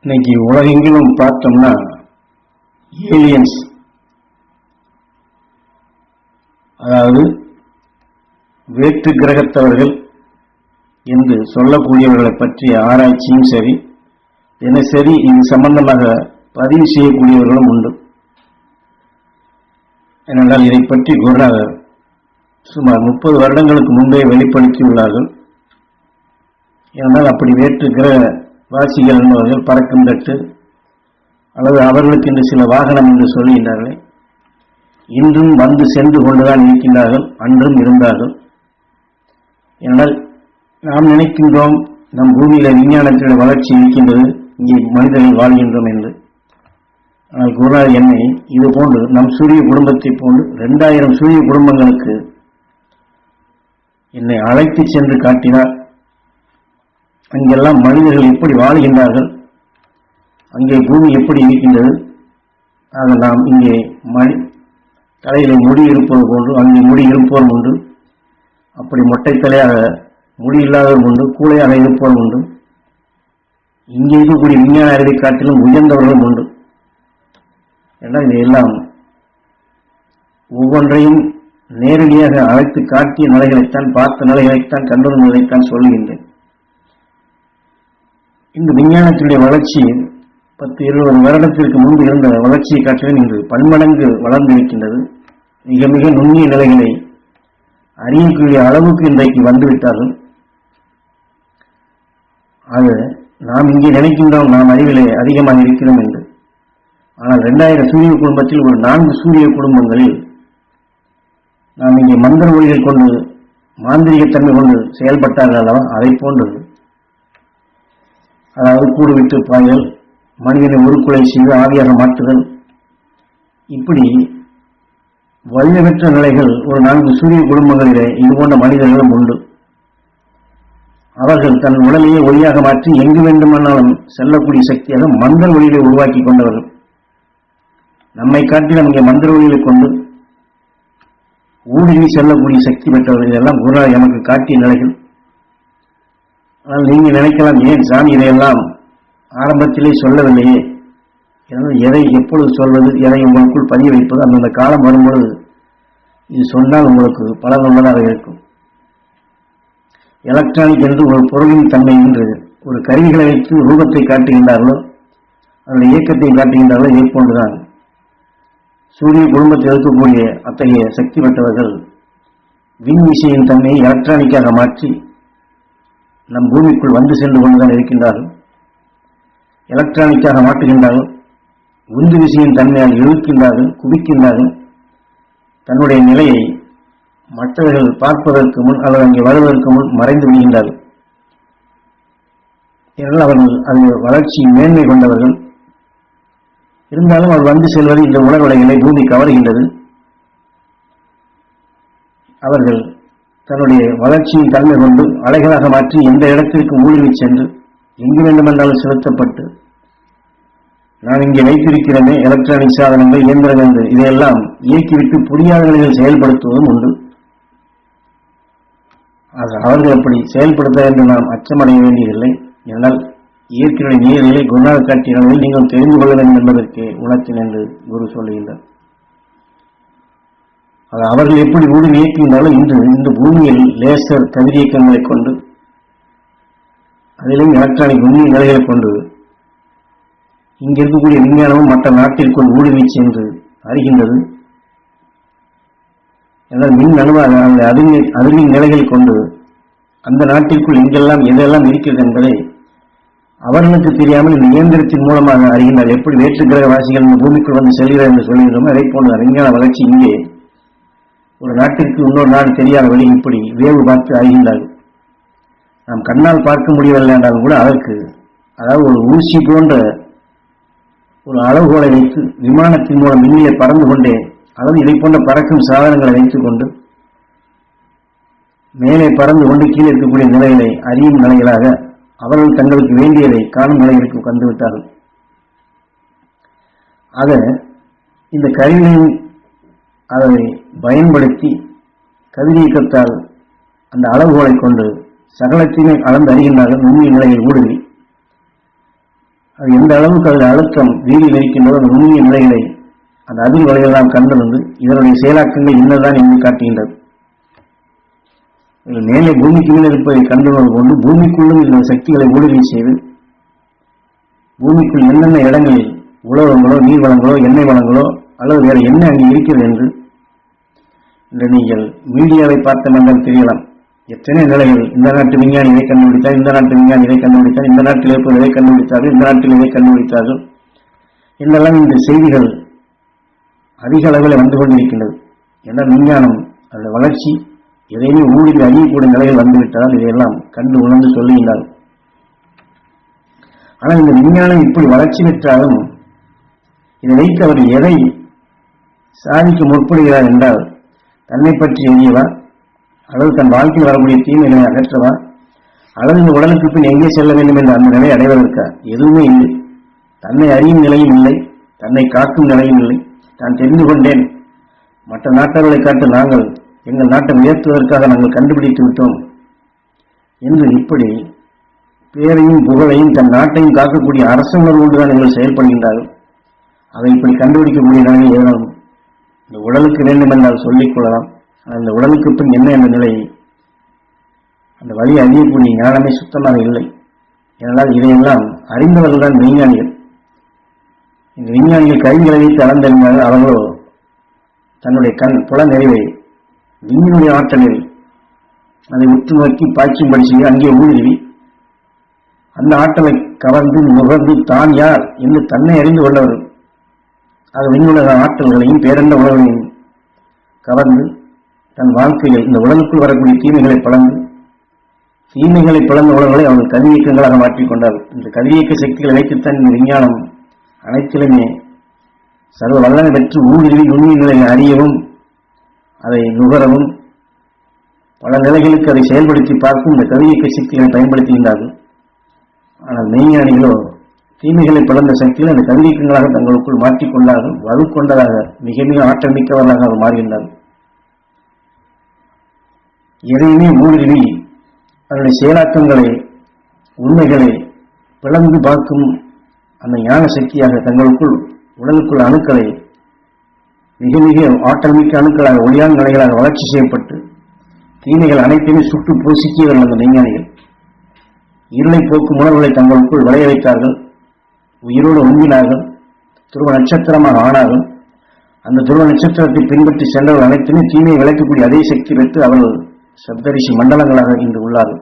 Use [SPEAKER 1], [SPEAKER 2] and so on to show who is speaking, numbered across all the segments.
[SPEAKER 1] இன்னைக்கு உலகெங்கிலும் பார்த்தோம்னா ஏலியன்ஸ், அதாவது வேற்று கிரகத்தவர்கள் என்று சொல்லக்கூடியவர்களை பற்றிய ஆராய்ச்சியும் சரி, தினசரி இது சம்பந்தமாக பதிவு செய்யக்கூடியவர்களும் உண்டு. ஏனென்றால் இதை பற்றி குருநாதர் சுமார் 30 வருடங்களுக்கு முன்பே வெளிப்படுத்தியுள்ளார்கள். ஏனென்றால் அப்படி வேற்று கிரக வாசிகள் என்பவர்கள் பறக்கும் தட்டு அல்லது அவர்களுக்கு இன்று சில வாகனம் என்று சொல்லுகின்றார்கள். இன்றும் வந்து சென்று கொண்டுதான் இருக்கின்றார்கள், அன்றும் இருந்தார்கள். ஏனென்றால் நாம் நினைக்கின்றோம் நம் பூமியில விஞ்ஞானத்தினுடைய வளர்ச்சி இருக்கின்றது, இங்கே மனிதர்கள் வாழ்கின்றோம் என்று. ஆனால் குருநாதர் என்னை இது போன்று நம் சூரிய குடும்பத்தை போன்று 2000 சூரிய குடும்பங்களுக்கு என்னை அழைத்து சென்று காட்டினார். அங்கெல்லாம் மனிதர்கள் எப்படி வாழ்கின்றார்கள், அங்கே பூமி எப்படி இருக்கின்றது. ஆக நாம் இங்கே தலையிலே முடி இருப்பது போன்று அங்கே முடி இருப்பவரும் உண்டு, அப்படி மொட்டை தலையாக முடி இல்லாதவரும் உண்டு, கூளையாக இருப்பவரும் உண்டு. இங்கே இருக்கக்கூடிய விஞ்ஞான அறிவை காட்டிலும் உயர்ந்தவர்களும் உண்டு. ஏன்னா இதையெல்லாம் ஒவ்வொன்றையும் நேரடியாக அழைத்து காட்டிய நிலைகளைத்தான், பார்த்த நிலைகளைத்தான், கண்டறிந்த நிலைத்தான் சொல்லுகின்றேன். இந்த விஞ்ஞானத்தினுடைய வளர்ச்சி 10-20 வருடத்திற்கு முன்பு இருந்த வளர்ச்சியை காட்டிலும் இன்று பன்மடங்கு வளர்ந்திருக்கின்றது. மிக மிக நுண்ணிய நிலைகளை அறியக்கூடிய அளவுக்கு இன்றைக்கு வந்துவிட்டார்கள். அது நாம் இங்கே நினைக்கின்றோம் நாம் அறிவிலே அதிகமாக இருக்கிறோம் என்று. ஆனால் 2000 சூரிய குடும்பத்தில் ஒரு 4 சூரிய குடும்பங்களில் நாம் இங்கே மந்திர ஒளிகள் கொண்டு மாந்திரிகத்தன்மை கொண்டு செயல்பட்டார்கள் அல்லவா, அதை போன்று, அதாவது கூடு விட்டு பாய்தல், மனிதனை உருக்குலை செய்து ஆவியாக மாற்றுதல், இப்படி வலிமையற்ற நிலைகள் ஒரு 4 சூரிய குடும்பங்களிலே இது போன்ற மனிதர்களும் உண்டு. அவர்கள் தன் உடலையே ஒளியாக மாற்றி எங்கு வேண்டுமானாலும் செல்லக்கூடிய சக்தியாக மந்திர ஒளிகளை உருவாக்கி கொண்டவர்கள். நம்மை காட்டிலும் இங்கே மந்திர ஒளிகளை கொண்டு ஊடுருவி செல்லக்கூடிய சக்தி பெற்றவர்கள். இதெல்லாம் குருநாதர் எமக்கு காட்டிய நிலைகள். ஆனால் நீங்க நினைக்கலாம், ஏன் சாமி இதையெல்லாம் ஆரம்பத்திலே சொல்லவில்லையே, எதை எப்பொழுது சொல்வது, எதை உங்களுக்குள் பதிய வைப்பது, அந்தந்த காலம் வரும்பொழுது இது சொன்னால் உங்களுக்கு பலனுள்ளதாக இருக்கும். எலக்ட்ரானிக் என்று ஒரு பொருளின் தன்மை என்று ஒரு கருவிகளை வைத்து ரூபத்தை காட்டுகின்றார்களோ, அதனுடைய இயக்கத்தை காட்டுகின்றார்களோ, இதை போன்றுதான் சூரிய குடும்பத்தில் இருக்கக்கூடிய அத்தகைய சக்தி பெற்றவர்கள் விண் விசையின் தன்மையை எலக்ட்ரானிக்காக மாற்றி நம் பூமிக்குள் வந்து சென்று கொண்டுதான் இருக்கின்றார்கள். எலக்ட்ரானிக்காக மாற்றுகின்றார்கள், உந்து விசையின் தன்மையால் இழுக்கின்றார்கள், குவிக்கின்றார்கள். தன்னுடைய நிலையை மற்றவர்கள் பார்ப்பதற்கு முன் அல்லது அங்கே வருவதற்கு முன் மறைந்து விடுகின்றார்கள். ஏனென்றால் அவர்கள் அதில் வளர்ச்சி மேன்மை கொண்டவர்கள். இருந்தாலும் அவர் வந்து செல்வது இந்த உணர்வலைகளை பூமி கவர்கின்றது. அவர்கள் தன்னுடைய வளர்ச்சியின் தன்மை கொண்டு அலைகளாக மாற்றி எந்த இடத்திற்கு ஊடுருவி சென்று எங்கு வேண்டுமென்றாலும் செலுத்தப்பட்டு, நான் இங்கே வைத்திருக்கிறேனே எலக்ட்ரானிக் சாதனங்கள், இயந்திரங்கள் என்று இதையெல்லாம் இயக்கிவிட்டு புரியாத நிலையில் செயல்படுத்துவதும் உண்டு. அவர்கள் அப்படி செயல்படுத்த என்று நாம் அச்சமடைய வேண்டியதில்லை. என்னால் இயற்கையுடைய நீரிலே குருநாதர் காட்டிய நிலையில் நீங்கள் தெரிந்து கொள்ள வேண்டும் என்பதற்கு உணர்த்தின் என்று குரு சொல்லுகின்றார். அவர்கள் எப்படி ஊடுருவி இயக்குகின்றாலும் இன்று இந்த பூமியில் லேசர் கதிரியக்கங்களை கொண்டு, அதிலும் எலக்ட்ரானிக் நுண்ணிய நிலைகளை கொண்டு இங்க இருக்கக்கூடிய விஞ்ஞானமும் மற்ற நாட்டிற்குள் ஊடுருவி சென்று அறிகின்றது. என்றால் மின் அணுவாக அந்த அதிர்வின் நிலைகளை கொண்டு அந்த நாட்டிற்குள் எங்கெல்லாம் எதெல்லாம் இருக்கிறது என்பதை அவர்களுக்கு தெரியாமல் இந்த இயந்திரத்தின் மூலமாக அறிகின்றார். எப்படி வேற்று கிரகவாசிகள் இந்த பூமிக்குள் வந்து செல்கிறார் என்று சொல்லுகிறோமோ, அதை போன்ற விஞ்ஞான வளர்ச்சி இங்கே ஒரு நாட்டிற்கு இன்னொரு நாடு தெரியாத வழி இப்படி வேவு பார்த்து அறிகின்றார்கள். நாம் கண்ணால் பார்க்க முடியவில்லை என்றாலும் கூட அதற்கு, அதாவது ஒரு ஊசி போன்ற ஒரு அளவுகோலை வைத்து விமானத்தின் மூலம் விண்ணிலே பறந்து கொண்டே, அதாவது இதை போன்ற பறக்கும் சாதனங்களை வைத்துக் கொண்டு மேலே பறந்து கொண்டு கீழே இருக்கக்கூடிய நிலைகளை அறியும் நிலைகளாக அவர்கள் தங்களுக்கு வேண்டியதை காணும் நிலைகளுக்கு வந்துவிட்டார்கள். ஆக இந்த கருவிகளின் அதை பயன்படுத்தி கதிரியக்கத்தால் அந்த அளவுகோலை கொண்டு சகலத்தையுமே அளந்து அறிகின்றார்கள் நுண்ணிய நிலையில் ஊடுருவி. அது எந்த அளவுக்கு அதில் அழுத்தம் வீடியில் இருக்கின்றதோ அந்த நுண்ணிய நிலைகளை அந்த அதிர்வலையெல்லாம் கண்டறிந்து இதனுடைய செயலாக்கங்கள் இன்னதான் என்று காட்டுகின்றது. மேலே பூமிக்கு மேல் இருப்பதை கண்டுணர்வு கொண்டு பூமிக்குள்ளும் இந்த சக்திகளை ஊடுருவி செய்து பூமிக்குள் என்னென்ன இடங்களில் உலோகங்களோ நீர் வளங்களோ எண்ணெய் வளங்களோ அல்லது வேற என்ன அங்கே இருக்கிறது என்று இன்று நீங்கள் மீடியாவை பார்த்த மன்றம் தெரியலாம். எத்தனை நிலைகள், இந்த நாட்டு விஞ்ஞானி இதை கண்டுபிடித்தார், இந்த நாட்டு விஞ்ஞானி இதை கண்டுபிடித்தார், இந்த நாட்டில் இருப்பது இதை கண்டுபிடித்தார்கள், இந்த நாட்டில் இதை கண்டுபிடித்தார்கள் என்றெல்லாம் இந்த செய்திகள் அதிக அளவில் வந்து கொண்டிருக்கின்றது. என்ற விஞ்ஞானம் அந்த வளர்ச்சி எதையுமே ஊடுருவி அழியக்கூடிய நிலையில் வந்துவிட்டதால் இதையெல்லாம் கண்டு உணர்ந்து சொல்லுகின்றார்கள். ஆனால் இந்த விஞ்ஞானம் இப்படி வளர்ச்சி பெற்றாலும் இதை வைத்து அவர் எதை சாதிக்க முற்படுகிறார் என்றால், தன்னை பற்றி எரியவா அல்லது தன் வாழ்க்கையில் வரக்கூடிய தீமைகளை அகற்றவா அல்லது இந்த உடலுக்கு பின் எங்கே செல்ல வேண்டும் என்ற அந்த நிலை அடைவதற்கா? எதுவுமே இல்லை. தன்னை அறியும் நிலையும் இல்லை, தன்னை காக்கும் நிலையும் இல்லை. நான் தெரிந்து கொண்டேன், மற்ற நாட்டவர்களை காட்டு நாங்கள் எங்கள் நாட்டை உயர்த்துவதற்காக நாங்கள் கண்டுபிடித்து விட்டோம் என்று இப்படி பேரையும் புகழையும் தன் நாட்டையும் காக்கக்கூடிய அரச உணர்வோடு தான் நீங்கள் செயல்படுகின்றார்கள். அதை இப்படி கண்டுபிடிக்கக்கூடிய நிலையில் ஏதனும் இந்த உடலுக்கு வேண்டும் என்றால் சொல்லிக் கொள்ளலாம். அந்த உடலுக்கு பின் என்ன என்ற நிலை அந்த வழி அறியக்கூடிய ஞானமே சுத்தமாக இல்லை. ஏனென்றால் இதையெல்லாம் அறிந்தவர்கள் தான் விஞ்ஞானிகள். இந்த விஞ்ஞானிகள் கைகளை வைத்து அளந்தறிந்தார்கள். அவர்களோ தன்னுடைய புல நிறைவை விஞ்ஞனுடைய ஆற்றலில் அதை உற்று நோக்கி பாய்ச்சும்படி செய்து அங்கே ஊடுருவி அந்த ஆற்றலை கவர்ந்து நுகர்ந்து தான் யார் என்று தன்னை அறிந்து கொண்டவர்கள். ஆக விண்ணுலக ஆற்றல்களையும் பேரண்ட உணர்வையும் கவர்ந்து தன் வாழ்க்கையில் இந்த உடலுக்குள் வரக்கூடிய தீமைகளை பிளந்து தீமைகளை பிளந்த உணர்வுகளை அவர்கள் கதிரியக்கங்களாக மாற்றிக்கொண்டார்கள். இந்த கதிரியக்க சக்திகளை வைத்துத்தான் இந்த விஞ்ஞானம் அனைத்திலுமே சர்வ வல்லமை பெற்று ஊடுருவி நுண்ணிய நிலையை அறியவும் அதை நுகரவும் பல நிலைகளுக்கு அதை செயல்படுத்தி பார்க்கும் இந்த கதிரியக்க சக்திகளை பயன்படுத்துகின்றார்கள். ஆனால் மெய்ஞானிகளோ தீமைகளை பிளந்த சக்திகள் அந்த கதிரியக்கங்களாக தங்களுக்குள் மாற்றிக்கொண்டார்கள். வலுக்கொண்டதாக மிக மிக ஆற்றல் மிக்கவர்களாக அவர் மாறுகின்றார்கள். எதையுமே ஊடுருவி அதனுடைய செயலாக்கங்களை உண்மைகளை பிளந்து பார்க்கும் அந்த ஞான சக்தியாக தங்களுக்குள் உடலுக்குள் அணுக்களை மிக மிக ஆற்றல் மிக்க அணுக்களாக ஒளியான நிலைகளாக வளர்ச்சி செய்யப்பட்டு தீமைகள் அனைத்தையுமே சுட்டு பூசிக்கியவர்கள் அந்த விஞ்ஞானிகள். இருளை போக்கும் உணர்வுகளை தங்களுக்குள் விளைய வைத்தார்கள். உயிரோடு ஒன்றினார்கள். துருவ நட்சத்திரமாக ஆனார்கள். அந்த துருவ நட்சத்திரத்தை பின்பற்றி சென்றவர்கள் அனைத்துமே தீமையை விளக்கக்கூடிய அதே சக்தி பெற்று அவர்கள் சப்தரிஷி மண்டலங்களாக இன்று உள்ளார்கள்.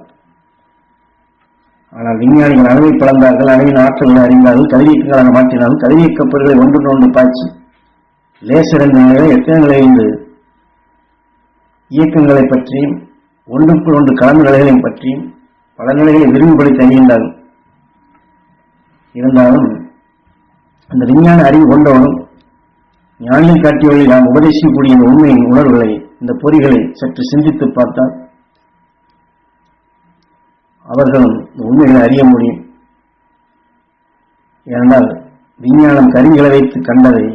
[SPEAKER 1] ஆனால் விஞ்ஞானிகள் அணுவை பிளந்தார்கள், அணுவின் ஆற்றல்களை அறிந்தார்கள், கதிரியக்கங்களாக மாற்றினார்கள். கதிரியக்க பொருட்களை ஒன்று பாய்ச்சி லேசர் என்ற நிலையில் எத்தனை நிலையிலிருந்து இயக்கங்களை பற்றியும் ஒன்றுக்குள் ஒன்று கலந்த நிலைகளையும் பற்றியும் பல நிலைகளை விரிவுபடுத்தி அறிகின்றார்கள். இருந்தாலும் அந்த விஞ்ஞான அறிவு கொண்டவனும் ஞானியில் காட்டியவர்களை நாம் உபதேசிக்கக்கூடிய இந்த உண்மையின் உணர்வுகளை இந்த பொறிகளை சற்று சிந்தித்து பார்த்தால் அவர்களும் இந்த உண்மைகளை அறிய முடியும். ஏனென்றால் விஞ்ஞானம் கருவிகளை வைத்து கண்டதை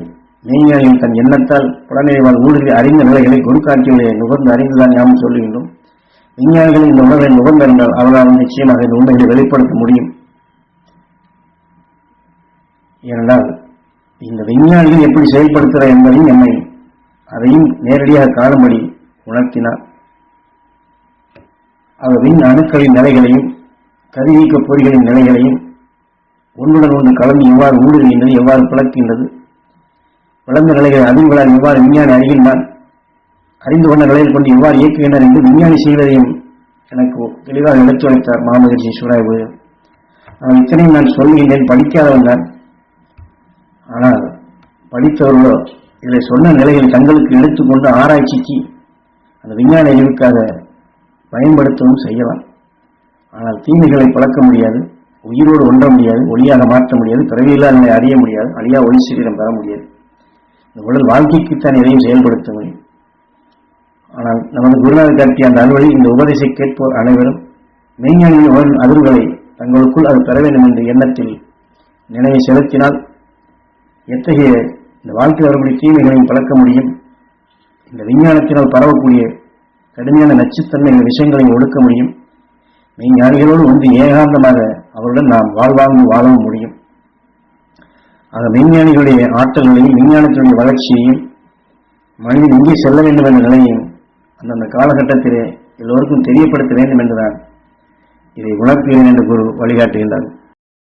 [SPEAKER 1] மெய்ஞானிகள் தன் எண்ணத்தால் புலநிலைவால் ஊடுருவி அறிந்த நிலைகளை குரு காட்சிகளை நுகர்ந்து அறிந்துதான் நாம் சொல்லுகின்றோம். விஞ்ஞானிகள் இந்த உணர்வை நுகர்ந்திருந்தால் அவர்களால் நிச்சயமாக இந்த உண்மைகளை வெளிப்படுத்த முடியும். ஏனென்றால் இந்த விஞ்ஞானிகள் எப்படி செயல்படுத்துகிறார் என்பதையும் நம்மை அதையும் நேரடியாக காணும்படி உணர்த்தினார். அவர் விண் அணுக்களின் நிலைகளையும் கதிரியக்க பொறிகளின் நிலைகளையும் ஒன்றுடன் ஒன்று கலந்து எவ்வாறு ஊடுருகின்றது, எவ்வாறு பிளக்கின்றது, வளர்ந்த நிலைகளை அதிர்வுகளால் எவ்வாறு விஞ்ஞானி அறிகின்றான், அறிந்து கொண்ட நிலையில் கொண்டு எவ்வாறு இயக்குகின்றார் என்று விஞ்ஞானி செய்வதையும் எனக்கு தெளிவாக எடுத்துரைத்தார் மாமகரிஷி சுராய்வு. ஆனால் இத்தனையும் நான் சொல்லுகின்றேன், படிக்காதவன் தான். ஆனால் படித்தவர்களோ இதை சொன்ன நிலையில் தங்களுக்கு எடுத்துக்கொண்டு ஆராய்ச்சிக்கு அந்த விஞ்ஞான அறிவுக்காக பயன்படுத்தவும் செய்யலாம். ஆனால் தீமைகளை பழக்க முடியாது, உயிரோடு ஒன்ற முடியாது, ஒளியாக மாற்ற முடியாது, பிறவியில்லா நிலை அறிய முடியாது, அழியா ஒளி சீரம் பெற முடியாது. இந்த உடல் வாழ்க்கைக்குத்தான் எதையும் செயல்படுத்த முடியும். ஆனால் நமது குருநாதர் காட்டிய அந்த அலுவலி இந்த உபதேசை கேட்போர் அனைவரும் மெய்ஞானியின் உடல் அதிர்வுகளை தங்களுக்குள் அது பெற வேண்டும் என்ற எண்ணத்தில் நினைவை செலுத்தினால் எத்தகைய இந்த வாழ்க்கையில் வரக்கூடிய தீமைகளையும் பழக்க முடியும். இந்த விஞ்ஞானத்தினால் பரவக்கூடிய கடுமையான நச்சுத்தன்மைகள் விஷயங்களையும் ஒடுக்க முடியும். மெய்ஞானிகளோடு ஒன்று ஏகாந்தமாக அவருடன் நாம் வாழ்வாங்கு வாழவும் முடியும். ஆக விஞ்ஞானிகளுடைய ஆற்றல்களையும் விஞ்ஞானத்தினுடைய வளர்ச்சியையும் மனிதன் எங்கே செல்ல வேண்டும் என்ற நிலையும் அந்தந்த காலகட்டத்திலே எல்லோருக்கும் தெரியப்படுத்த வேண்டும் என்றுதான் இதை உணர்த்துகிறேன் என்று குரு வழிகாட்டுகின்றார்.